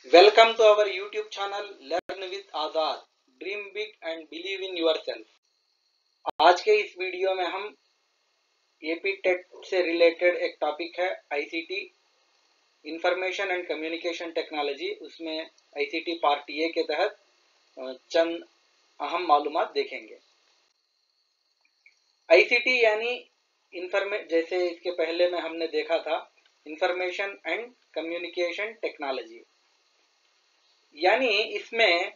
Welcome to our YouTube channel Learn with Azad, Dream Big and Believe in Yourself। आज के इस video में हम एपी टेट से रिलेटेड एक टॉपिक है ICT, information and communication technology. उसमें आईसीटी पार्ट ए के तहत चंद अहम मालूमात देखेंगे। आईसीटी यानी जैसे इसके पहले में हमने देखा था इंफॉर्मेशन एंड कम्युनिकेशन टेक्नोलॉजी, यानी इसमें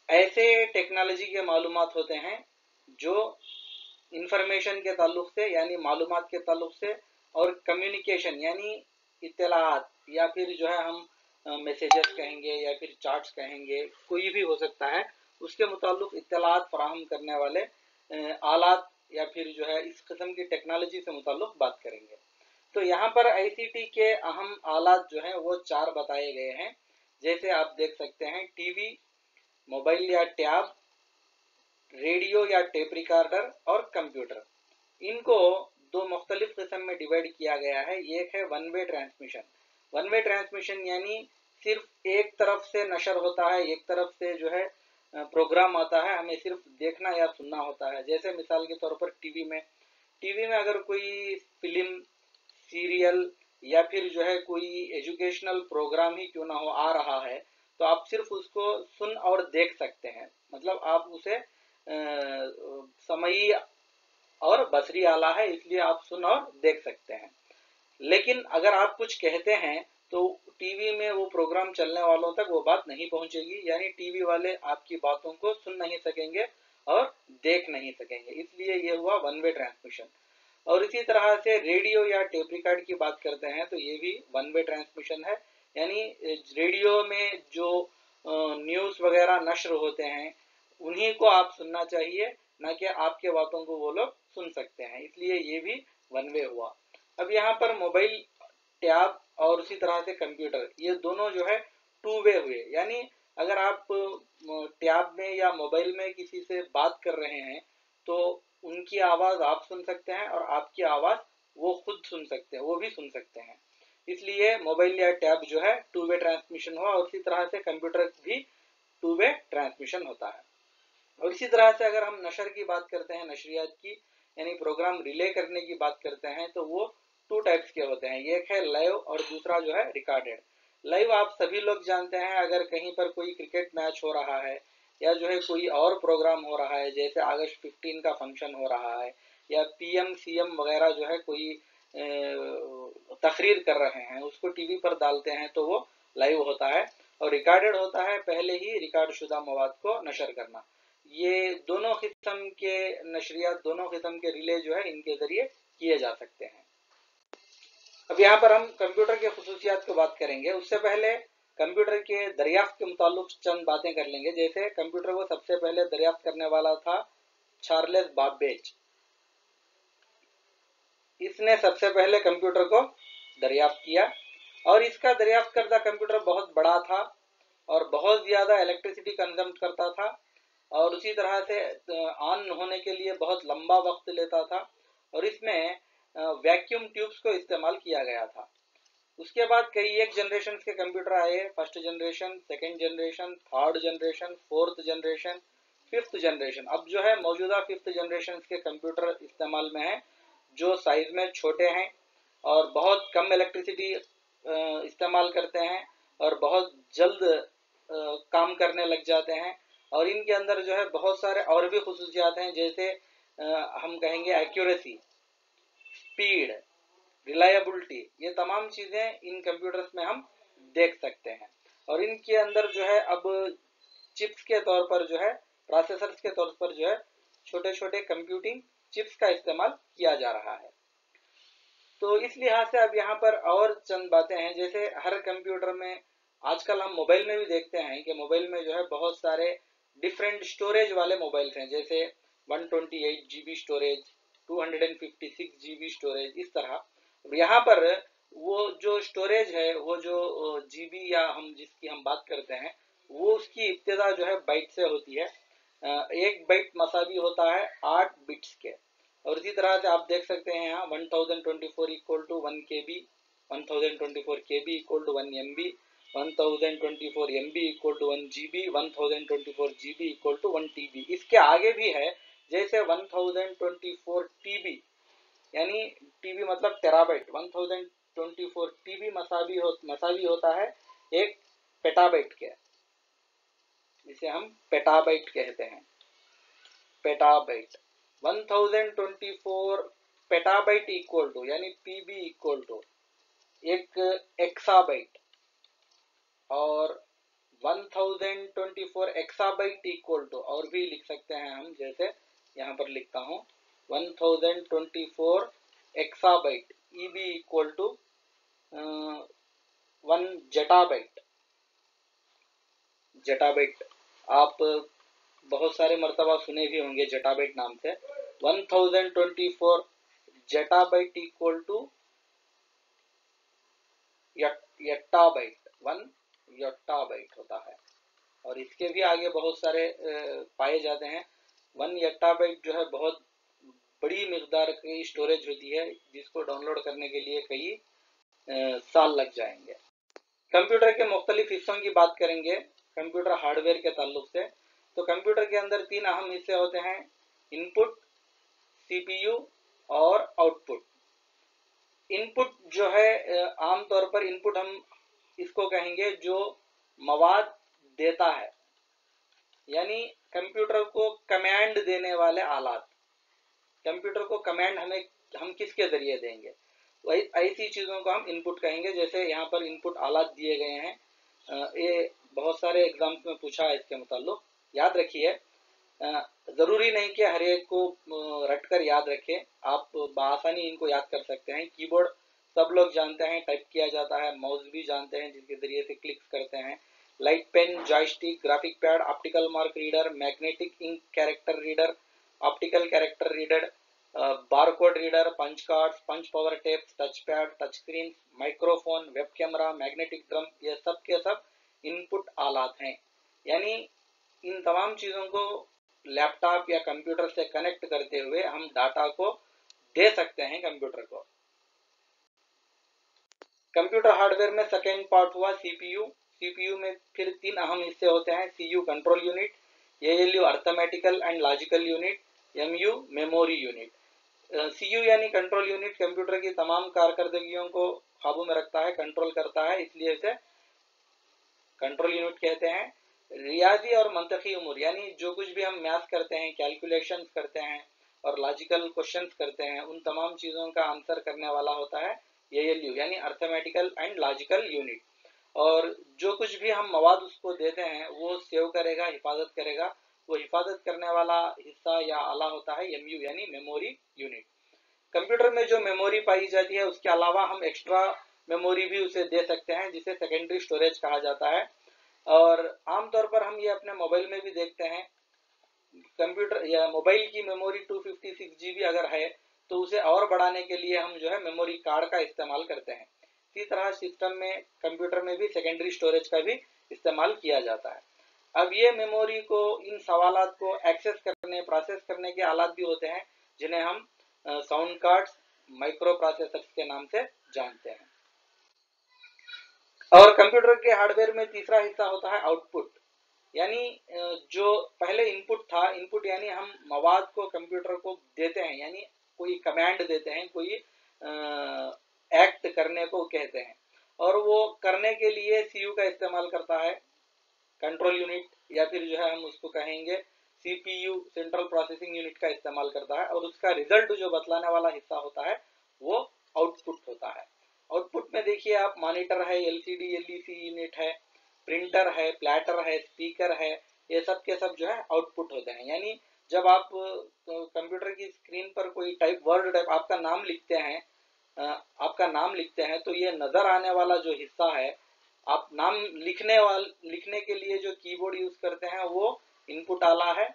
ऐसे टेक्नोलॉजी के मालूमात होते हैं जो इंफॉर्मेशन के ताल्लुक से यानी मालूमात के ताल्लुक से और कम्युनिकेशन यानी इत्तलात या फिर जो है हम मैसेजेस कहेंगे या फिर चार्ट्स कहेंगे, कोई भी हो सकता है, उसके मुताल्लिक इत्तलात फराहम करने वाले आलात या फिर जो है इस किस्म की टेक्नोलॉजी से मुताल्लिक बात करेंगे। तो यहाँ पर आईसीटी के अहम आलात जो हैं वो 4 बताए गए हैं। जैसे आप देख सकते हैं टीवी, मोबाइल या टैब, रेडियो या टेप रिकॉर्डर और कंप्यूटर। इनको दो मुख्तलिफ किस्म में डिवाइड किया गया है। एक है one way transmission. One way transmission यानी सिर्फ एक तरफ से नशर होता है, एक तरफ से जो है प्रोग्राम आता है, हमें सिर्फ देखना या सुनना होता है। जैसे मिसाल के तौर पर टीवी में अगर कोई फिल्म, सीरियल या फिर जो है कोई एजुकेशनल प्रोग्राम ही क्यों ना हो आ रहा है, तो आप सिर्फ उसको सुन और देख सकते हैं। मतलब आप उसे समई और बसरी आला है, इसलिए आप सुन और देख सकते हैं। लेकिन अगर आप कुछ कहते हैं तो टीवी में वो प्रोग्राम चलने वालों तक वो बात नहीं पहुंचेगी, यानी टीवी वाले आपकी बातों को सुन नहीं सकेंगे और देख नहीं सकेंगे। इसलिए ये हुआ वन वे ट्रांसमिशन। और इसी तरह से रेडियो या टेप रिकॉर्ड की बात करते हैं तो ये भी वन वे ट्रांसमिशन है, यानी रेडियो में जो न्यूज़ वगैरह नश्र होते हैं उन्हीं को आप सुनना चाहिए, ना कि आपके बातों को वो लोग सुन सकते हैं। इसलिए ये भी वन वे हुआ। अब यहाँ पर मोबाइल, टैब और उसी तरह से कंप्यूटर, ये दोनों जो है टू वे हुए। यानी अगर आप टैब में या मोबाइल में किसी से बात कर रहे हैं तो उनकी आवाज़ आप सुन सकते हैं और आपकी आवाज़ वो खुद सुन सकते हैं, वो भी सुन सकते हैं। इसलिए मोबाइल या टैब जो है टू वे ट्रांसमिशन हुआ। और इसी तरह से कंप्यूटर भी टू वे ट्रांसमिशन होता है। और इसी तरह से अगर हम नशर की बात करते हैं, नशरियात की यानी प्रोग्राम रिले करने की बात करते हैं, तो वो टू टाइप्स के होते हैं। एक है लाइव और दूसरा जो है रिकॉर्डेड। लाइव आप सभी लोग जानते हैं, अगर कहीं पर कोई क्रिकेट मैच हो रहा है या जो है कोई और प्रोग्राम हो रहा है, जैसे अगस्त 15 का फंक्शन हो रहा है या पीएम सीएम वगैरह जो है कोई तकरीर कर रहे हैं, उसको टीवी पर डालते हैं तो वो लाइव होता है। और रिकॉर्डेड होता है पहले ही रिकॉर्ड शुदा मवाद को नशर करना। ये दोनों किस्म के नशरियात, दोनों किस्म के रिले जो है इनके जरिए किए जा सकते हैं। अब यहाँ पर हम कंप्यूटर के खुसूसियात की बात करेंगे। उससे पहले कंप्यूटर के दरियाफ्त के मुताल्लिक चंद बातें कर लेंगे। जैसे कंप्यूटर को सबसे पहले दरियाफ्त करने वाला था चार्ल्स बाबेज। इसने सबसे पहले कंप्यूटर को दरियाफ्त किया और इसका दरियाफ्त करदा कंप्यूटर बहुत बड़ा था और बहुत ज़्यादा इलेक्ट्रिसिटी कंज्यूम करता था और उसी तरह से ऑन होने के लिए बहुत लंबा वक्त लेता था और इसमें वैक्यूम ट्यूब्स को इस्तेमाल किया गया था। उसके बाद कई एक जनरेशन के कंप्यूटर आए, first generation, second generation, third generation, fourth generation, fifth generation. अब जो है मौजूदा फिफ्थ जनरेशन के कंप्यूटर इस्तेमाल में है, जो साइज में छोटे हैं और बहुत कम इलेक्ट्रिसिटी इस्तेमाल करते हैं और बहुत जल्द काम करने लग जाते हैं। और इनके अंदर जो है बहुत सारे और भी खुसूसियात हैं, जैसे हम कहेंगे एक्यूरेसी, स्पीड, रिलायबिलिटी, ये तमाम चीज़ें इन कंप्यूटर्स में हम देख सकते हैं। और इनके अंदर जो है अब चिप्स के तौर पर जो है, प्रोसेसर्स के तौर पर जो है छोटे छोटे कंप्यूटिंग चिप्स का इस्तेमाल किया जा रहा है। तो इस लिहाज से अब यहाँ पर और चंद बातें हैं। जैसे हर कंप्यूटर में आजकल हम मोबाइल में भी देखते हैं कि मोबाइल में जो है बहुत सारे डिफरेंट स्टोरेज वाले मोबाइल्स हैं, जैसे 128 GB स्टोरेज, 256 GB स्टोरेज, इस तरह। यहाँ पर वो जो स्टोरेज है, वो जो जीबी या हम जिसकी हम बात करते हैं, वो उसकी इब्तिदा जो है बाइट से होती है। एक बाइट मसावी होता है 8 बिट्स के। और इसी तरह से आप देख सकते हैं यहाँ 1024 equal to 1 KB, 1024 KB equal to 1 MB, 1024 MB equal to 1 GB, 1024 GB equal to 1 TB। इसके आगे भी है, जैसे 1024 TB, यानी TB मतलब टेराबाइट, 1024 TB मसावी होता है एक पेटाबाइट के, जिसे हम पेटाबाइट कहते हैं, पेटाबाइट। 1024 पेटाबाइट इक्वल टू, यानी PB इक्वल टू एक एक्साबाइट, और 1024 एक्साबाइट इक्वल टू, और भी लिख सकते हैं हम, जैसे यहाँ पर लिखता हूँ 1024 exabyte EB equal to 1 zettabyte. Zettabyte आप बहुत सारे मर्तबा सुने भी होंगे जेटाबाइट नाम से। 1024 जेटाबाइट इक्वल टू यट्टाबाइट, 1 यट्टाबाइट होता है। और इसके भी आगे बहुत सारे पाए जाते हैं। 1 यट्टाबाइट जो है बहुत बड़ी मिकदार की स्टोरेज होती है, जिसको डाउनलोड करने के लिए कई साल लग जाएंगे। कंप्यूटर के मुख्तलिफ हिस्सों की बात करेंगे कंप्यूटर हार्डवेयर के ताल्लुक से, तो कंप्यूटर के अंदर 3 अहम हिस्से होते हैं, इनपुट, CPU और आउटपुट। इनपुट जो है आमतौर पर इनपुट हम इसको कहेंगे जो मवाद देता है, यानी कंप्यूटर को कमांड देने वाले आलात। कंप्यूटर को कमांड हम किसके जरिए देंगे, वही ऐसी चीज़ों को हम इनपुट कहेंगे। जैसे यहाँ पर इनपुट आलात दिए गए हैं, ये बहुत सारे एग्जाम्स में पूछा है इसके मुताल्लिक, याद रखिए। ज़रूरी नहीं कि हर एक को रट कर याद रखें, आप बआसानी इनको याद कर सकते हैं। कीबोर्ड सब लोग जानते हैं, टाइप किया जाता है। माउस भी जानते हैं, जिसके ज़रिए से क्लिक करते हैं। Light pen, joystick, graphic pad, optical mark reader, magnetic ink character reader, optical character reader, barcode reader, punch cards, punch power tapes, touch pad, touch screen, microphone, web camera, magnetic drum, ये सब के सब input आलात हैं। यानी इन तमाम चीज़ों को लैपटॉप या कंप्यूटर से कनेक्ट करते हुए हम डाटा को दे सकते हैं कंप्यूटर को। कंप्यूटर हार्डवेयर में सेकेंड पार्ट हुआ CPU। CPU में फिर 3 अहम हिस्से होते हैं, CU control unit, ALU arithmetical and logical unit, MU memory unit. CU यानी कंट्रोल यूनिट कंप्यूटर की तमाम कारकर्दगियों को काबू में रखता है, कंट्रोल करता है, इसलिए इसे कंट्रोल यूनिट कहते हैं। रियाजी और मंतकी उमूर, यानी जो कुछ भी हम मैथ करते हैं, कैलकुलेशंस करते हैं और लॉजिकल क्वेश्चंस करते हैं, उन तमाम चीज़ों का आंसर करने वाला होता है ALU यानी अर्थमेटिकल एंड लॉजिकल यूनिट। और जो कुछ भी हम मवाद उसको देते हैं वो सेव करेगा, हिफाजत करेगा। वो हिफाजत करने वाला हिस्सा या आला होता है MU यानी मेमोरी यूनिट। कंप्यूटर में जो मेमोरी पाई जाती है उसके अलावा हम एक्स्ट्रा मेमोरी भी उसे दे सकते हैं, जिसे सेकेंडरी स्टोरेज कहा जाता है। और आमतौर पर हम ये अपने मोबाइल में भी देखते हैं, कंप्यूटर या मोबाइल की मेमोरी 256 GB अगर है तो उसे और बढ़ाने के लिए हम जो है मेमोरी कार्ड का इस्तेमाल करते हैं। इसी तरह सिस्टम में, कंप्यूटर में भी सेकेंडरी स्टोरेज का भी इस्तेमाल किया जाता है। अब ये मेमोरी को, इन सवालात को एक्सेस करने, प्रोसेस करने के आलात भी होते हैं, जिन्हें हम साउंड कार्ड्स, माइक्रो प्रोसेसर्स के नाम से जानते हैं। और कंप्यूटर के हार्डवेयर में तीसरा हिस्सा होता है आउटपुट, यानी जो पहले इनपुट था, इनपुट यानी हम मवाद को कंप्यूटर को देते हैं, यानी कोई कमांड देते हैं, कोई एक्ट करने को कहते हैं, और वो करने के लिए CU का इस्तेमाल करता है कंट्रोल यूनिट, या फिर जो है हम उसको कहेंगे CPU सेंट्रल प्रोसेसिंग यूनिट का इस्तेमाल करता है। और उसका रिजल्ट जो बतलाने वाला हिस्सा होता है वो आउटपुट होता है। आउटपुट में देखिए आप, मॉनिटर है, LCD LEC यूनिट है, प्रिंटर है, प्लैटर है, स्पीकर है, ये सब के सब जो है आउटपुट होते हैं। यानी जब आप कंप्यूटर की स्क्रीन पर कोई वर्ड टाइप आपका नाम लिखते हैं तो ये नजर आने वाला जो हिस्सा है, आप नाम लिखने के लिए जो कीबोर्ड यूज करते हैं वो इनपुट आला है,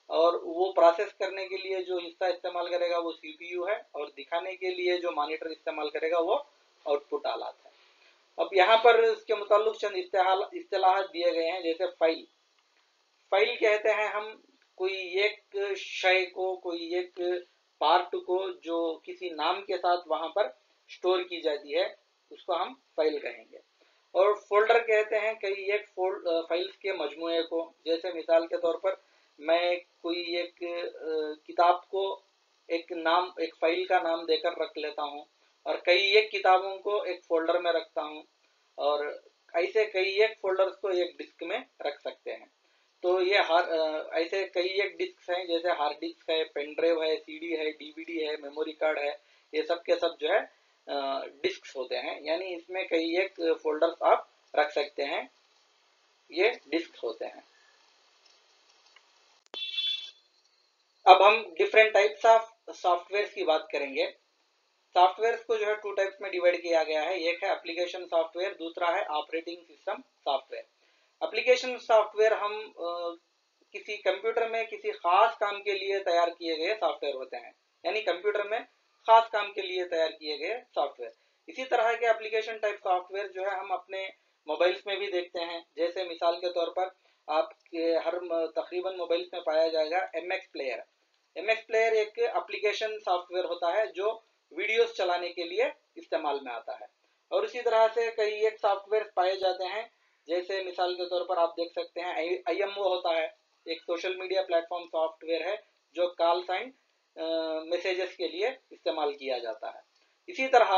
और वो प्रोसेस करने के लिए जो हिस्सा इस्तेमाल करेगा वो CPU है, और दिखाने के लिए जो मॉनिटर इस्तेमाल करेगा वो आउटपुट आलात है। अब यहाँ पर इसके मुताल्लिक चंद इस्तिलाहात दिए गए हैं, जैसे फाइल कहते हैं हम कोई एक शय को, कोई एक पार्ट को जो किसी नाम के साथ वहां पर स्टोर की जाती है, उसको हम फाइल कहेंगे। और फोल्डर कहते हैं कई एक फाइल्स के मजमूए को। जैसे मिसाल के तौर पर मैं कोई एक किताब को एक फाइल का नाम देकर रख लेता हूँ, और कई एक किताबों को एक फोल्डर में रखता हूँ, और ऐसे कई एक फोल्डर्स को एक डिस्क में रख सकते हैं। तो ये ऐसे कई एक डिस्क हैं, जैसे हार्ड डिस्क है, पेन ड्राइव है, सीडी है, डीवीडी है, मेमोरी कार्ड है, ये सब के सब जो है डिस्क्स होते हैं। यानी इसमें कई एक फोल्डर्स आप रख सकते हैं, ये डिस्क होते हैं। अब हम डिफरेंट टाइप्स ऑफ सॉफ्टवेयर की बात करेंगे। सॉफ्टवेयर को जो है 2 टाइप्स में डिवाइड किया गया है। एक है एप्लीकेशन सॉफ्टवेयर, दूसरा है operating system software. Application software हम किसी कंप्यूटर में किसी खास काम के लिए तैयार किए गए सॉफ्टवेयर होते हैं, यानी कंप्यूटर में खास काम के लिए तैयार किए गए सॉफ्टवेयर। इसी तरह के एप्लीकेशन टाइप सॉफ्टवेयर जो है हम अपने मोबाइल्स में भी देखते हैं। जैसे मिसाल के तौर पर आपके हर तकरीबन मोबाइल्स में पाया जाएगा MX प्लेयर। MX प्लेयर एक एप्लीकेशन सॉफ्टवेयर होता है जो वीडियोस चलाने के लिए इस्तेमाल में आता है। और इसी तरह से कई एक सॉफ्टवेयर पाए जाते हैं, जैसे मिसाल के तौर पर आप देख सकते हैं IMO होता है, एक सोशल मीडिया प्लेटफॉर्म सॉफ्टवेयर है जो कॉल्स एंड मैसेजेस के लिए इस्तेमाल किया जाता है। इसी तरह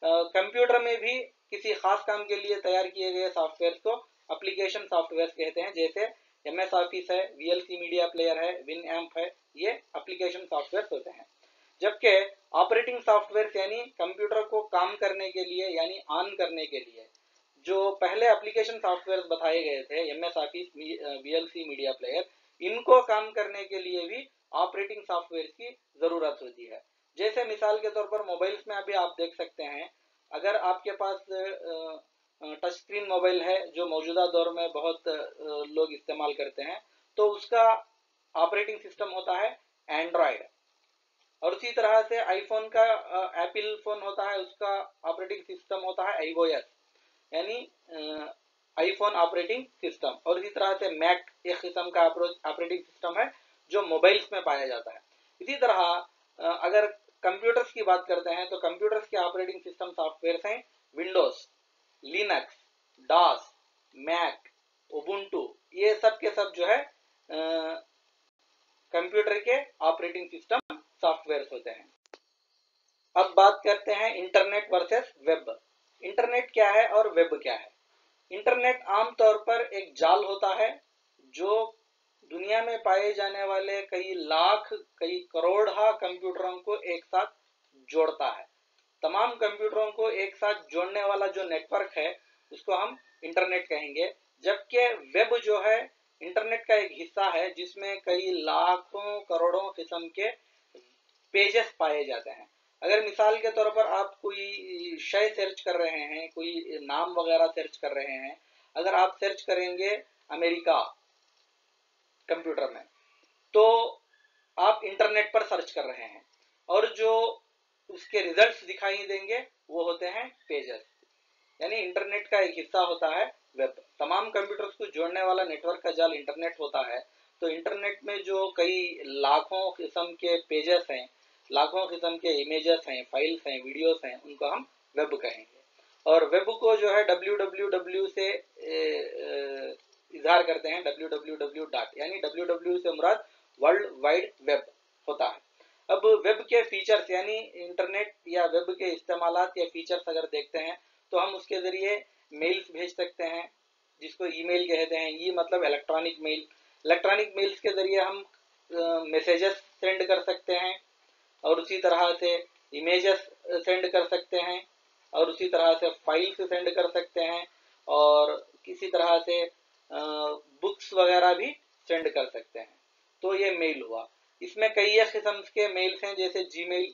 कंप्यूटर में भी किसी खास काम के लिए तैयार किए गए सॉफ्टवेयर को एप्लीकेशन सॉफ्टवेयर कहते हैं। जैसे MS ऑफिस है, VLC मीडिया प्लेयर है, विनएम्प है, ये एप्लीकेशन सॉफ्टवेयर होते हैं। जबकि ऑपरेटिंग सॉफ्टवेयर यानी कंप्यूटर को काम करने के लिए यानी ऑन करने के लिए जो पहले एप्लीकेशन सॉफ्टवेयर बताए गए थे, MS office, VLC media player, इनको काम करने के लिए भी ऑपरेटिंग सॉफ्टवेयर की जरूरत होती है। जैसे मिसाल के तौर पर मोबाइल्स में अभी आप देख सकते हैं, अगर आपके पास टच स्क्रीन मोबाइल है जो मौजूदा दौर में बहुत लोग इस्तेमाल करते हैं, तो उसका ऑपरेटिंग सिस्टम होता है एंड्रॉयड। और उसी तरह से आईफोन का एप्पल फोन होता है, उसका ऑपरेटिंग सिस्टम होता है iOS, यानी आईफोन ऑपरेटिंग सिस्टम। और इसी तरह से मैक एक किस्म का ऑपरेटिंग सिस्टम है जो मोबाइल्स में पाया जाता है। इसी तरह अगर कंप्यूटर्स की बात करते हैं तो कंप्यूटर्स के ऑपरेटिंग सिस्टम सॉफ्टवेयर हैं Windows, Linux, DOS, Mac, Ubuntu, ये सब के सब जो है कंप्यूटर के ऑपरेटिंग सिस्टम सॉफ्टवेयर होते हैं। अब बात करते हैं इंटरनेट वर्सेस वेब। इंटरनेट क्या है और वेब क्या है? इंटरनेट आमतौर पर एक जाल होता है जो दुनिया में पाए जाने वाले कई लाख कई करोड़ कंप्यूटरों को एक साथ जोड़ता है। तमाम कंप्यूटरों को एक साथ जोड़ने वाला जो नेटवर्क है उसको हम इंटरनेट कहेंगे। जबकि वेब जो है इंटरनेट का एक हिस्सा है जिसमें कई लाखों करोड़ों किस्म के पेजेस पाए जाते हैं। अगर मिसाल के तौर पर आप कोई शय सर्च कर रहे हैं, कोई नाम वगैरह सर्च कर रहे हैं, अगर आप सर्च करेंगे अमेरिका कंप्यूटर में, तो आप इंटरनेट पर सर्च कर रहे हैं, और जो उसके रिजल्ट्स दिखाई देंगे वो होते हैं पेजेस। यानी इंटरनेट का एक हिस्सा होता है वेब। तमाम कंप्यूटर्स को जोड़ने वाला नेटवर्क का जाल इंटरनेट होता है। तो इंटरनेट में जो कई लाखों किस्म के पेजेस हैं, लाखों किस्म के इमेजेस हैं, फाइल्स हैं, वीडियोस हैं, उनको हम वेब कहेंगे। और वेब को जो है www से इजहार करते हैं, www डॉट, यानी www से मुराद वर्ल्ड वाइड वेब होता है। अब वेब के फीचर्स यानी इंटरनेट या वेब के इस्तेमालात या फीचर्स अगर देखते हैं तो हम उसके जरिए मेल्स भेज सकते हैं, जिसको ईमेल कहते हैं। ये मतलब इलेक्ट्रॉनिक मेल। इलेक्ट्रॉनिक मेल्स के जरिए हम मैसेजेस सेंड कर सकते हैं, और उसी तरह से इमेजेस सेंड कर सकते हैं, और उसी तरह से फाइल्स सेंड कर सकते हैं, और किसी तरह से बुक्स वगैरह भी सेंड कर सकते हैं। तो ये मेल हुआ। इसमें कई किस्म के मेल्स हैं, जैसे जीमेल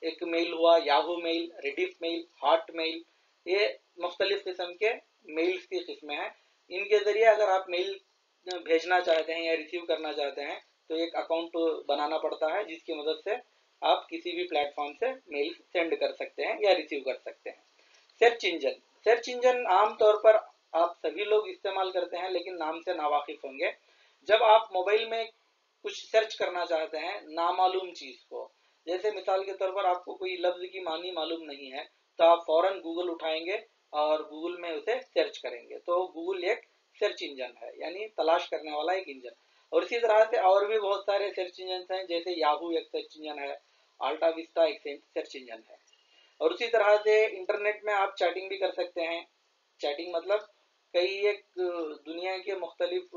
एक मेल हुआ, Yahoo mail, Rediff mail, Hotmail, ये मुख्तलिफ किस्म के मेल्स की किस्में हैं। इनके जरिए अगर आप मेल भेजना चाहते हैं या रिसीव करना चाहते हैं तो एक अकाउंट बनाना पड़ता है, जिसकी मदद से आप किसी भी प्लेटफॉर्म से मेल सेंड कर सकते हैं या रिसीव कर सकते हैं। सर्च इंजन आमतौर पर आप सभी लोग इस्तेमाल करते हैं, लेकिन नाम से नावाकिफ होंगे। जब आप मोबाइल में कुछ सर्च करना चाहते हैं नामालूम चीज को, जैसे मिसाल के तौर पर आपको कोई लफ्ज की मानी मालूम नहीं है, तो आप फौरन गूगल उठाएंगे और गूगल में उसे सर्च करेंगे। तो गूगल एक सर्च इंजन है, यानी तलाश करने वाला एक इंजन। और इसी तरह से और भी बहुत सारे सर्च इंजन हैं, जैसे याहू एक सर्च इंजन है, अल्टा विस्टा एक सर्च इंजन है। और उसी तरह से इंटरनेट में आप चैटिंग भी कर सकते हैं। चैटिंग मतलब कई एक दुनिया के मुख्तलिफ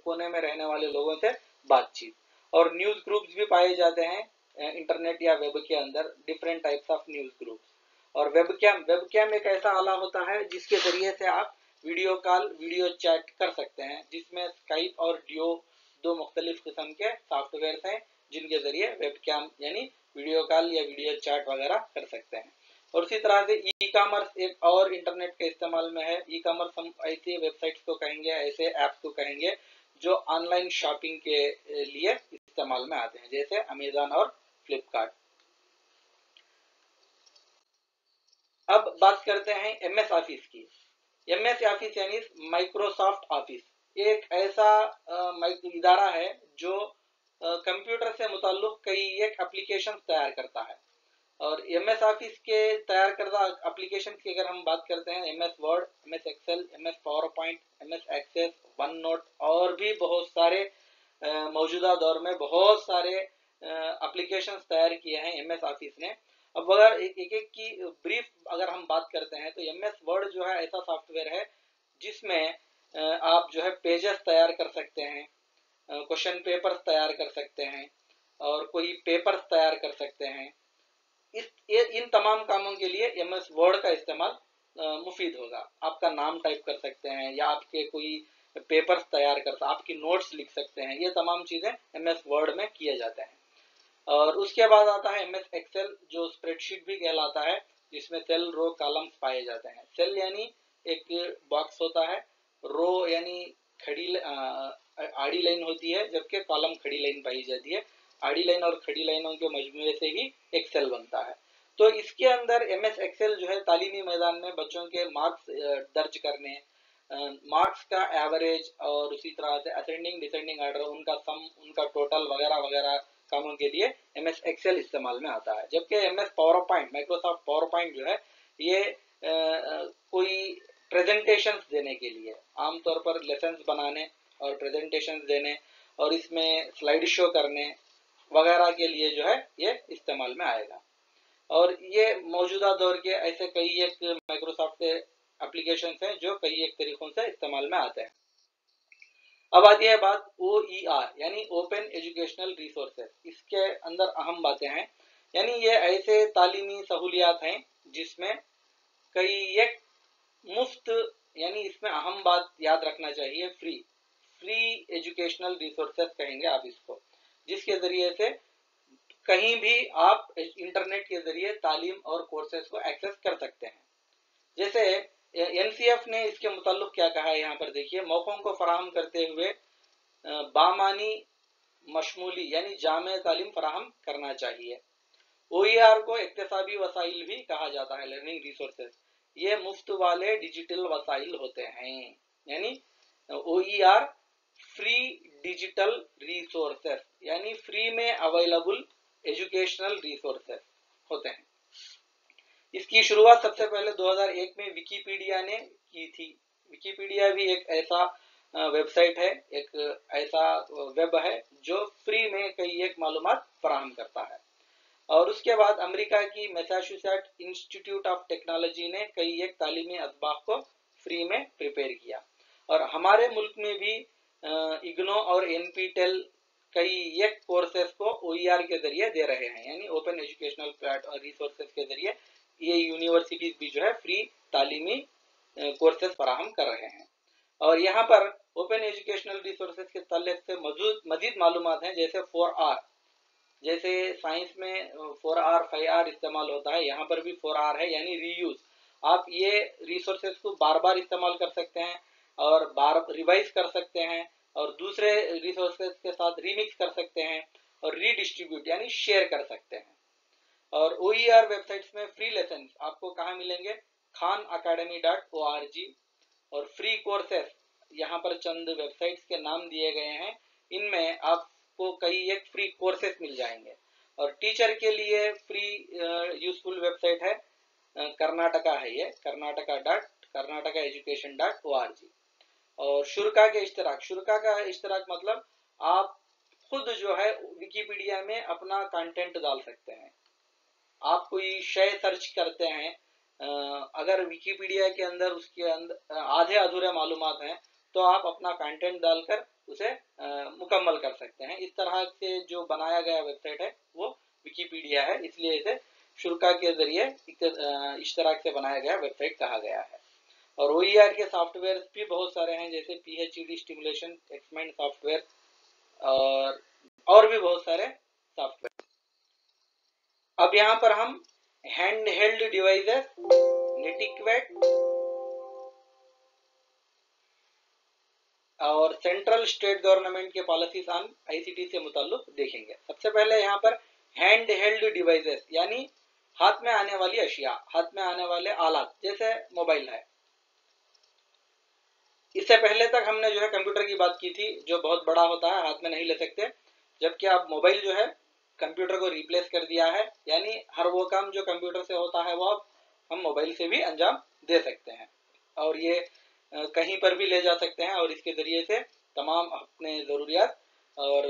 कोने में रहने वाले लोगों से बातचीत। और न्यूज़ ग्रुप्स भी पाए जाते हैं इंटरनेट या वेब के अंदर, different types of news groups. और वेबकैम एक ऐसा आला होता है जिसके ज़रिए से आप वीडियो कॉल, वीडियो चैट कर सकते हैं, जिसमें स्काइप और डियो दो मुख्तलिफ किस्म के सॉफ्टवेयर हैं जिनके ज़रिए वेबकैम यानी वीडियो कॉल या वीडियो चैट वगैरह कर सकते हैं। और उसी तरह से ई कॉमर्स एक और इंटरनेट के इस्तेमाल में है। ई कॉमर्स हम ऐसे वेबसाइट्स को कहेंगे, ऐसे ऐप्स को कहेंगे जो ऑनलाइन शॉपिंग के लिए इस्तेमाल में आते हैं, जैसे अमेजन और फ्लिपकार्ट। अब बात करते हैं एमएस ऑफिस की। एमएस ऑफिस यानी माइक्रोसॉफ्ट ऑफिस एक ऐसा इदारा है जो कंप्यूटर से मुताल्लुक कई एक एप्लीकेशन तैयार करता है। और एमएस ऑफिस के तैयार करदा एप्लीकेशन की अगर हम बात करते हैं, MS Word, MS Excel, MS PowerPoint, MS Access, OneNote और भी बहुत सारे मौजूदा दौर में बहुत सारे एप्लीकेशन तैयार किए हैं एमएस ऑफिस ने। अब अगर एक एक की ब्रीफ अगर हम बात करते हैं तो एमएस वर्ड जो है ऐसा सॉफ्टवेयर है जिसमें आप जो है पेजेस तैयार कर सकते हैं, क्वेश्चन पेपर्स तैयार कर सकते हैं और कोई पेपर्स तैयार कर सकते हैं। इन तमाम कामों के लिए एमएस वर्ड का इस्तेमाल मुफीद होगा। आपका नाम टाइप कर सकते हैं या आपके कोई पेपर्स तैयार कर, आपकी नोट्स लिख सकते हैं, ये तमाम चीज़ें एमएस वर्ड में किए जाते हैं। और उसके बाद आता है एमएस एक्सेल जो स्प्रेडशीट भी कहलाता है, जिसमें सेल, रो, कॉलम्स पाए जाते हैं। सेल यानी एक बॉक्स होता है, रो यानी खड़ी आड़ी लाइन होती है, जबकि कॉलम खड़ी लाइन पाई जाती है। आड़ी लाइन और खड़ी लाइनों के मजमूए से ही एक सेल बनता है। तो इसके अंदर एमएस एक्सेल जो है तालीमी मैदान में बच्चों के मार्क्स दर्ज करने, मार्क्स का एवरेज और उसी तरह से असेंडिंग डिसेंडिंग ऑर्डर, उनका सम, उनका टोटल वगैरह वगैरह कामों के लिए एमएस एक्सेल इस्तेमाल में आता है। जबकि MS power point, Microsoft power point जो है ये कोई प्रेजेंटेशंस देने के लिए, आमतौर पर लेसन्स बनाने और प्रेजेंटेशंस देने और इसमें स्लाइड शो करने वगैरह के लिए जो है ये इस्तेमाल में आएगा। और ये मौजूदा दौर के ऐसे कई एक माइक्रोसॉफ्ट के एप्लीकेशन हैं जो कई एक तरीकों से इस्तेमाल में आते हैं। अब आती है बात OER यानी ओपन एजुकेशनल रिसोर्सेज। इसके अंदर अहम बातें हैं, यानी ये ऐसे तालीमी सहूलियात हैं जिसमें कई एक मुफ्त, यानी इसमें अहम बात याद रखना चाहिए, फ्री एजुकेशनल रिसोर्सेज कहेंगे आप इसको, जिसके ज़रिए से कहीं भी आप इंटरनेट के ज़रिए तालीम और कोर्सेज को एक्सेस कर सकते हैं। जैसे एनसीएफ ने इसके मुताल्लिक क्या कहा है, यहाँ पर देखिए, मौक़ों को फराहम करते हुए बामानी मशमूली यानी जामे तालीम फराहम करना चाहिए। OER को इक्तिसाबी वसाइल भी कहा जाता है, लर्निंग रिसोर्सेज। ये मुफ्त वाले डिजिटल वसाइल होते हैं, यानी OER फ्री डिजिटल रिसोर्सेज यानी फ्री में अवेलेबल एजुकेशनल रिसोर्सेज होते हैं। इसकी शुरुआत सबसे पहले 2001 में विकिपीडिया ने की थी। विकिपीडिया भी एक ऐसा वेबसाइट है, एक ऐसा वेब है जो फ्री में कई एक मालूमात फराहम करता है। और उसके बाद अमेरिका की मैसाचुसेट्स इंस्टीट्यूट ऑफ टेक्नोलॉजी ने कई एक तालीमी असबाब को फ्री में प्रिपेयर किया। और हमारे मुल्क में भी इग्नो और एनपीटेल कई एक कोर्सेज को OER के जरिए दे रहे हैं, यानी ओपन एजुकेशनल रिसोर्सेज के जरिए ये यूनिवर्सिटीज भी जो है फ्री तालीमी कोर्सेज फराहम कर रहे हैं। और यहाँ पर ओपन एजुकेशनल रिसोर्सेज के ताल्लुक से मजीद मालूमात हैं, जैसे 4R, जैसे साइंस में 4R 5R इस्तेमाल होता है, यहाँ पर भी 4R है, यानी रीयूज। आप ये रिसोर्सेज को बार बार इस्तेमाल कर सकते हैं और बार रिवाइज कर सकते हैं और दूसरे रिसोर्सेज के साथ रीमिक्स कर सकते हैं और रीडिस्ट्रीब्यूट यानी शेयर कर सकते हैं। और OER वेबसाइट्स में फ्री लेसन आपको कहाँ मिलेंगे, khanacademy.org। और फ्री कोर्सेस, यहाँ पर चंद वेबसाइट्स के नाम दिए गए हैं, इनमें आपको कई एक फ्री कोर्सेस मिल जाएंगे। और टीचर के लिए फ्री यूजफुल वेबसाइट है कर्नाटका है, ये कर्नाटका education.org। और शुरा के इश्तराक, शुरा का इश्तराक मतलब आप खुद जो है विकिपीडिया में अपना कंटेंट डाल सकते हैं। आप कोई शय सर्च करते हैं, अगर विकिपीडिया के अंदर उसके अंदर आधे अधूरे मालूमात हैं तो आप अपना कंटेंट डालकर उसे मुकम्मल कर सकते हैं। इस तरह से जो बनाया गया वेबसाइट है वो विकिपीडिया है, इसलिए इसे शुरा के जरिए इश्तराक से बनाया गया वेबसाइट कहा गया है। और OER के सॉफ्टवेयर भी बहुत सारे हैं, जैसे PhD स्टिमुलेशन, एक्समेंट सॉफ्टवेयर और भी बहुत सारे सॉफ्टवेयर। अब यहाँ पर हम हैंड हेल्ड डिवाइसेस, नेटिक्वेट और सेंट्रल स्टेट गवर्नमेंट के पॉलिसीज ऑन ICT से मुताल्लुक देखेंगे। सबसे पहले यहाँ पर हैंड हेल्ड डिवाइसेस यानी हाथ में आने वाली अशिया, हाथ में आने वाले आलात, जैसे मोबाइल है। इससे पहले तक हमने जो है कंप्यूटर की बात की थी, जो बहुत बड़ा होता है, हाथ में नहीं ले सकते, जबकि अब मोबाइल जो है कंप्यूटर को रिप्लेस कर दिया है, यानी हर वो काम जो कंप्यूटर से होता है वो अब हम मोबाइल से भी अंजाम दे सकते हैं, और ये कहीं पर भी ले जा सकते हैं और इसके जरिए से तमाम अपने ज़रूरियात और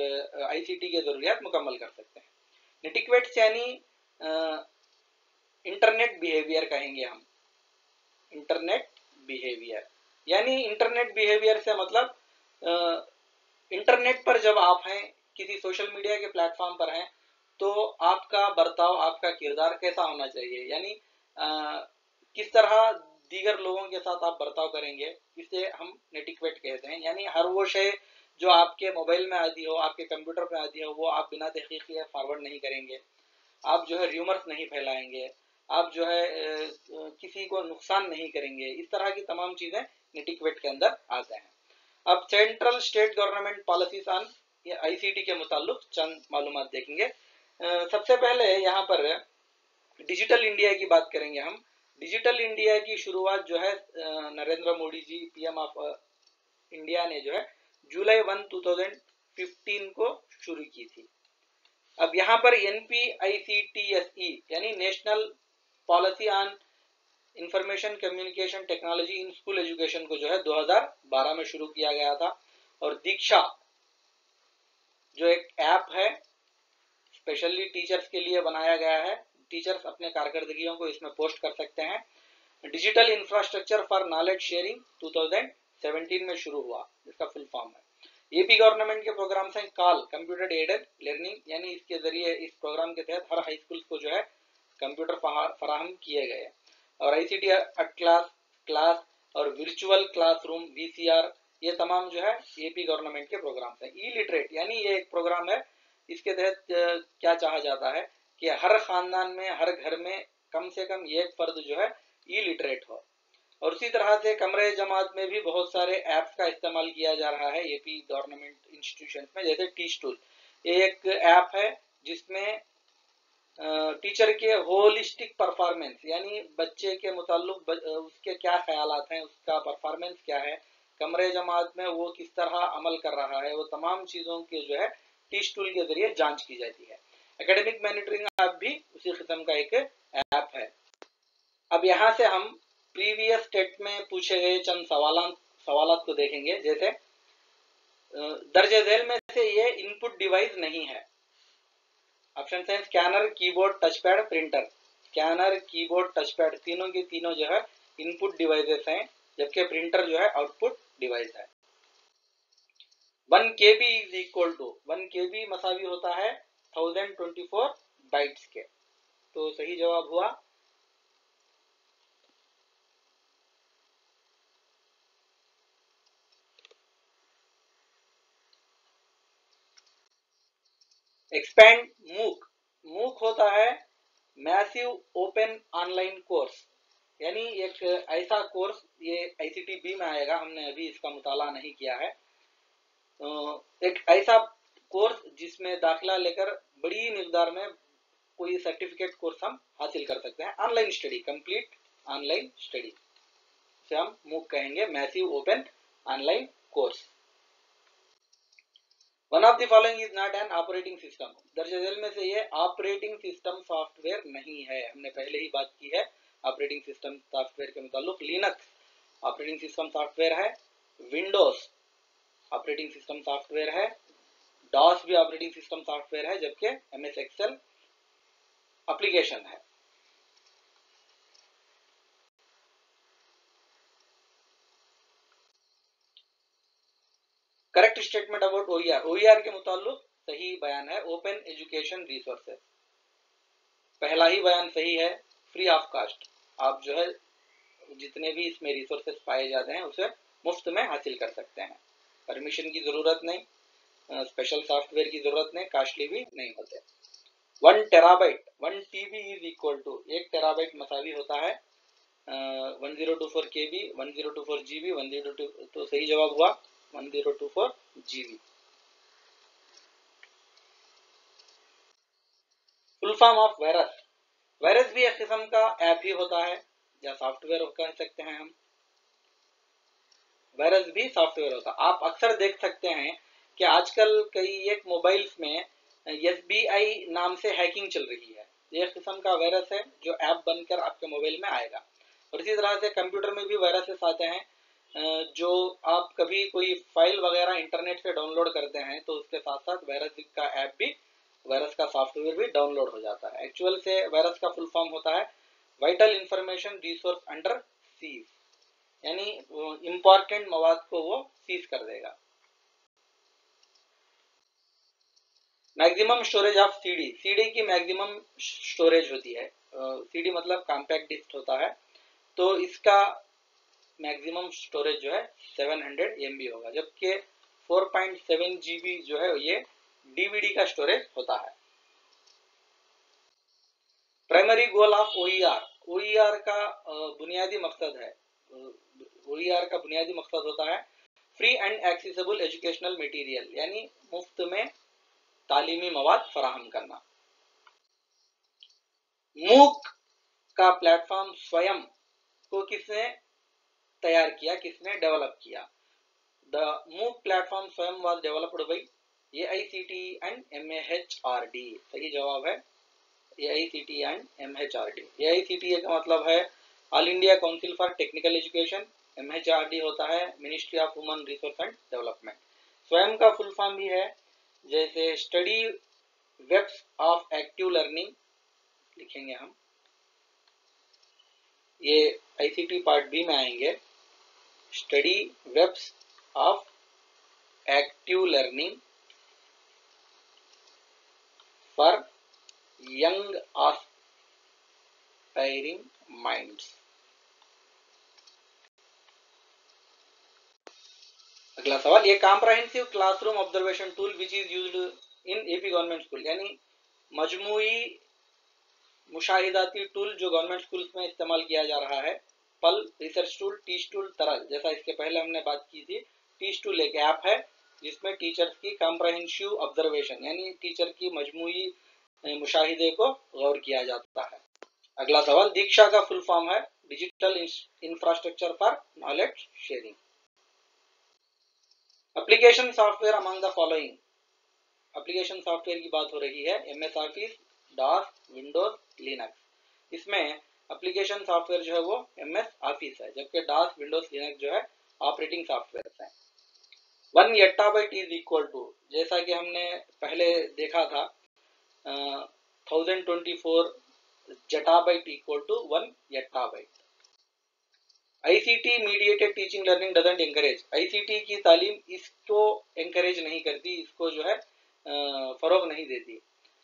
ICT के ज़रूरियात मुकम्मल कर सकते हैं। नेटिक्वेट्स यानी इंटरनेट बिहेवियर कहेंगे हम, इंटरनेट बिहेवियर यानी इंटरनेट बिहेवियर से मतलब इंटरनेट पर जब आप हैं, किसी सोशल मीडिया के प्लेटफॉर्म पर हैं, तो आपका बर्ताव, आपका किरदार कैसा होना चाहिए, यानी किस तरह दीगर लोगों के साथ आप बर्ताव करेंगे, इसे हम नेटिक्वेट कहते हैं। यानी हर वो शय जो आपके मोबाइल में आती हो, आपके कंप्यूटर में आती हो, वो आप बिना तहकीक किए फॉरवर्ड नहीं करेंगे, आप जो है र्यूमर्स नहीं फैलाएंगे, आप जो है किसी को नुकसान नहीं करेंगे। इस तरह की तमाम चीजें नेटिक्वेट के अंदर आते हैं। अब central state government policies on ICT के मुताल्लिक चंद मालूमात देखेंगे। सबसे पहले यहाँ पर डिजिटल इंडिया की बात करेंगे हम। डिजिटल इंडिया की शुरुआत जो है Narendra Modi ji PM of India ने जो है जुलाई 1, 2015 को शुरू की थी। अब यहाँ पर NPICTSE यानी national policy on information communication technology in school education को जो है 2012 में शुरू किया गया था। और दीक्षा जो एक ऐप है स्पेशली टीचर्स के लिए बनाया गया है, टीचर्स अपने कारकर्दगियों को इसमें पोस्ट कर सकते हैं। Digital infrastructure for knowledge sharing 2017 में शुरू हुआ, इसका फुल फॉर्म है। AP गवर्नमेंट के प्रोग्राम्स हैं कॉल कंप्यूटर एडेड लर्निंग, यानी इसके जरिए इस प्रोग्राम के तहत हर हाई स्कूल को जो है कंप्यूटर फराहम किए गए। और ICT एट क्लास और वर्चुअल क्लासरूम VCR, ये तमाम जो है AP गवर्नमेंट के प्रोग्राम्स हैं। E-लिटरेट यानी ये एक प्रोग्राम है, इसके तहत क्या चाहा जाता है कि हर खानदान में, हर घर में कम से कम एक फर्द जो है E-लिटरेट हो। और उसी तरह से कमरे जमात में भी बहुत सारे ऐप्स का इस्तेमाल किया जा रहा है AP गवर्नमेंट इंस्टीट्यूशन में, जैसे टीच टूल, ये एक ऐप है जिसमें टीचर के होलिस्टिक परफॉर्मेंस यानी बच्चे के मुताल्लिक उसके क्या ख्यालात हैं, उसका परफॉर्मेंस क्या है, कमरे जमात में वो किस तरह अमल कर रहा है, वो तमाम चीज़ों के जो है टीच टूल के जरिए जांच की जाती है। एकेडमिक मॉनिटरिंग ऐप भी उसी किस्म का एक ऐप है। अब यहाँ से हम प्रीवियस स्टेट में पूछे गए चंद सवालात को देखेंगे। जैसे दर्जे झेल में से ये इनपुट डिवाइस नहीं है। ऑप्शन है scanner, keyboard, touchpad, printer. Scanner, keyboard, touchpad तीनों के तीनों जो है इनपुट डिवाइसेस हैं, जबकि प्रिंटर जो है आउटपुट डिवाइस है। 1 KB is equal to 1 KB मसावी होता है 1024 बाइट्स के। तो सही जवाब हुआ एक्सपैंड मूक। मूक होता है मैसिव ओपन ऑनलाइन कोर्स, यानी एक ऐसा कोर्स, ये ICT B में आएगा, हमने अभी इसका मुताला नहीं किया है। एक ऐसा कोर्स जिसमें दाखिला लेकर बड़ी मिकदार में कोई सर्टिफिकेट कोर्स हम हासिल कर सकते हैं। Online study, complete online study से हम मूक कहेंगे, massive open online course. One of the following is not an operating system. दर्ज झेल में से ये ऑपरेटिंग सिस्टम सॉफ्टवेयर नहीं है, हमने पहले ही बात की है। ऑपरेटिंग सिस्टम सॉफ्टवेयर के मुताबिक लिनक्स ऑपरेटिंग सिस्टम सॉफ्टवेयर है, विंडोज ऑपरेटिंग सिस्टम सॉफ्टवेयर है, डॉस भी ऑपरेटिंग सिस्टम सॉफ्टवेयर है, जबकि एमएस एक्सेल एप्लीकेशन है। Correct statement about OER, OER के मुताबिक सही बयान है ओपन एजुकेशन रिसोर्सेज, पहला ही बयान सही है, फ्री ऑफ कास्ट, आप जो है जितने भी इसमें रिसोर्सेज पाए जाते हैं उसे मुफ्त में हासिल कर सकते हैं, परमिशन की जरूरत नहीं, स्पेशल सॉफ्टवेयर की जरूरत नहीं, कास्टली भी नहीं होते। 1 terabyte 1 TB is equal to 1 terabyte मसावी होता है 1024 केबी, 1024 जीबी, 1024, तो सही जवाब हुआ 1024 GB. Full form of virus, virus भी एक किस्म का ऐप ही होता है या सॉफ्टवेयर कह सकते हैं हम, वायरस भी सॉफ्टवेयर होता है। आप अक्सर देख सकते हैं कि आजकल कई एक मोबाइल्स में एसबीआई नाम से हैकिंग चल रही है, ये एक किस्म का वायरस है जो ऐप बनकर आपके मोबाइल में आएगा। और इसी तरह से कंप्यूटर में भी वायरसेस आते हैं जो आप कभी कोई फाइल वगैरह इंटरनेट से डाउनलोड करते हैं तो उसके साथ साथ वायरस का ऐप भी, वायरस का सॉफ्टवेयर भी डाउनलोड हो जाता है। एक्चुअल से वायरस का फुल फॉर्म होता है vital information resource under seize, यानी इंपॉर्टेंट मवाद को वो सीज कर देगा। Maximum storage of CD, CD की मैक्सिमम स्टोरेज होती है, सीडी मतलब कॉम्पैक्ट डिस्क होता है, तो इसका मैक्सिमम स्टोरेज जो है 700 MB होगा, जबकि 4.7 GB जो है ये डीवीडी का स्टोरेज होता है। Primary goal of OER, OER का बुनियादी मकसद है, ओईआर का बुनियादी मकसद होता है free and accessible educational material, यानी मुफ्त में तालीमी मवाद फराहम करना। मूक का प्लेटफॉर्म स्वयं को किसने तैयार किया, किसने डेवलप किया? द मूक प्लेटफॉर्म स्वयं was developed by AICTE and MHRD, सही जवाब है AICTE एंड MHRD। AICTE का मतलब है all India council for technical education, MHRD होता है ministry of human resource and development. Swayam का फुल फॉर्म भी है जैसे study webs of active learning लिखेंगे हम, ये ICT पार्ट बी में आएंगे, study webs of active learning for young aspiring minds. अगला सवाल, ये comprehensive classroom observation tool which is used in AP government school, यानी मजमूई मुशाहिदाती टूल जो गवर्नमेंट स्कूल्स में इस्तेमाल किया जा रहा है, पल, रिसर्च टूल, टीच टूल, तरल, जैसा इसके पहले हमने बात की थी। टीच टूल एक ऐप है जिसमें टीचर्स की कॉम्प्रहेंसिव ऑब्जर्वेशन यानी टीचर की मजमूई मुशाहिदे को गौर किया जाता है। अगला सवाल, दीक्षा का फुल फॉर्म है digital infrastructure for knowledge sharing. Application software among the following, application software की बात हो रही है, MS office, DOS, Windows, Linux. इसमें एप्लीकेशन सॉफ्टवेयर जो है वो MS ऑफिस है, जबकि डॉस, विंडोज, लिनक्स जो है ऑपरेटिंग सॉफ्टवेयर है। 1 एट्टाबाइट इज इक्वल टू, जैसा कि हमने पहले देखा था 1024 zettabyte equal to 1 yottabyte. ICT mediated teaching learning doesn't encourage, ICT की तालीम इसको एंकरेज नहीं करती, इसको जो है फरोग नहीं देती।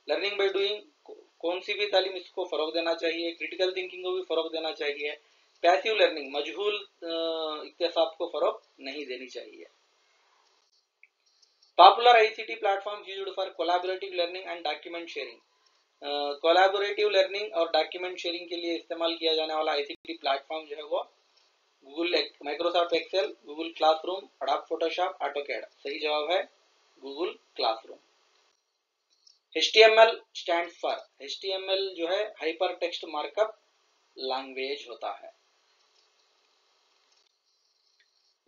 लर्निंग बाय डूइंग, कौन सी भी तालीम इसको फरोग देना चाहिए, क्रिटिकल थिंकिंग को भी फरोग देना चाहिए। पैसिव लर्निंग, मजहूल इक्तिसाब को फरोग नहीं देनी चाहिए। Popular ICT platform used for collaborative learning and document sharing, collaborative learning और डॉक्यूमेंट शेयरिंग के लिए इस्तेमाल किया जाने वाला ICT प्लेटफॉर्म जो है वो Google, Microsoft Excel, Google Classroom, Adobe Photoshop, AutoCAD, सही जवाब है Google Classroom. HTML stand for, HTML जो है हाइपर टेक्स्ट मार्कअप लैंग्वेज होता है।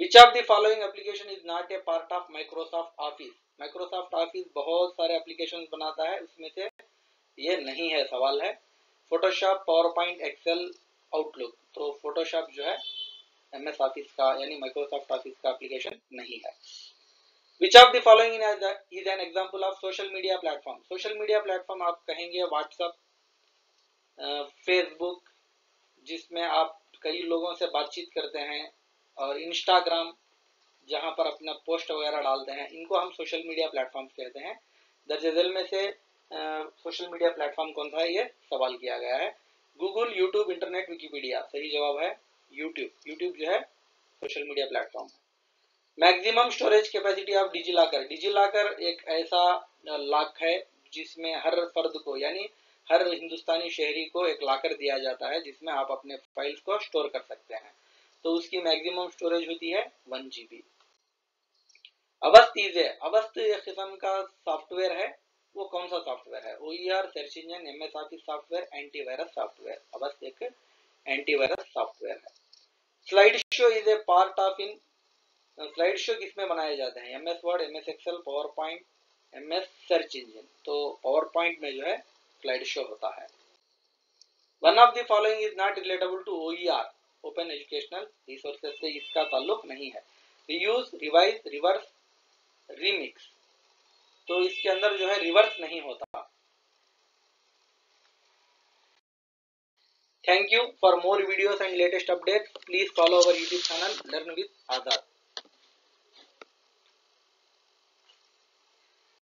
Which of the following application is not a part of Microsoft Office, Microsoft Office बहुत सारे application बनाता है, उसमें से ये नहीं है, सवाल है Photoshop, PowerPoint, Excel, Outlook, तो फोटोशॉप जो है MS ऑफिस का यानी माइक्रोसॉफ्ट ऑफिस का एप्लीकेशन नहीं है। Which of the following is an example of social media platform? Social media platform आप कहेंगे व्हाट्सएप, फेसबुक जिसमें आप कई लोगों से बातचीत करते हैं, और इंस्टाग्राम जहां पर अपना पोस्ट वगैरह डालते हैं, इनको हम सोशल मीडिया प्लेटफॉर्म कहते हैं। दर्ज झेल में से सोशल मीडिया प्लेटफॉर्म कौन सा है, ये सवाल किया गया है। Google, YouTube, internet, Wikipedia. सही जवाब है यूट्यूब। यूट्यूब जो है सोशल मीडिया प्लेटफॉर्म है। Maximum storage capacity of DigiLocker. DigiLocker एक ऐसा लॉक है जिसमें हर फर्द को यानी हर हिंदुस्तानी शहरी को एक लॉकर दिया जाता है जिसमें आप अपने फाइल्स को स्टोर कर सकते हैं, तो उसकी मैक्सिमम स्टोरेज होती है 1 GB। अवस्थ इज है, अवस्थ एक किस्म का सॉफ्टवेयर है। वो कौन सा सॉफ्टवेयर है? OER, search engine, MS office software, antivirus software. अवस्थ एक एंटीवायरस सॉफ्टवेयर है। Slide show is a part of in, slide show किसमें बनाए जाते हैं? MS word, MS excel, power point, MS search engine. तो पावर पॉइंट में जो है स्लाइड शो होता है। One of the following is not relatable to OER, open educational resources से इसका ताल्लुक नहीं है। रीयूज, रिवाइज, रिवर्स, रीमिक्स, तो इसके अंदर जो है रिवर्स नहीं होता। Thank you for more videos and latest updates. Please follow our YouTube channel learn with Azad.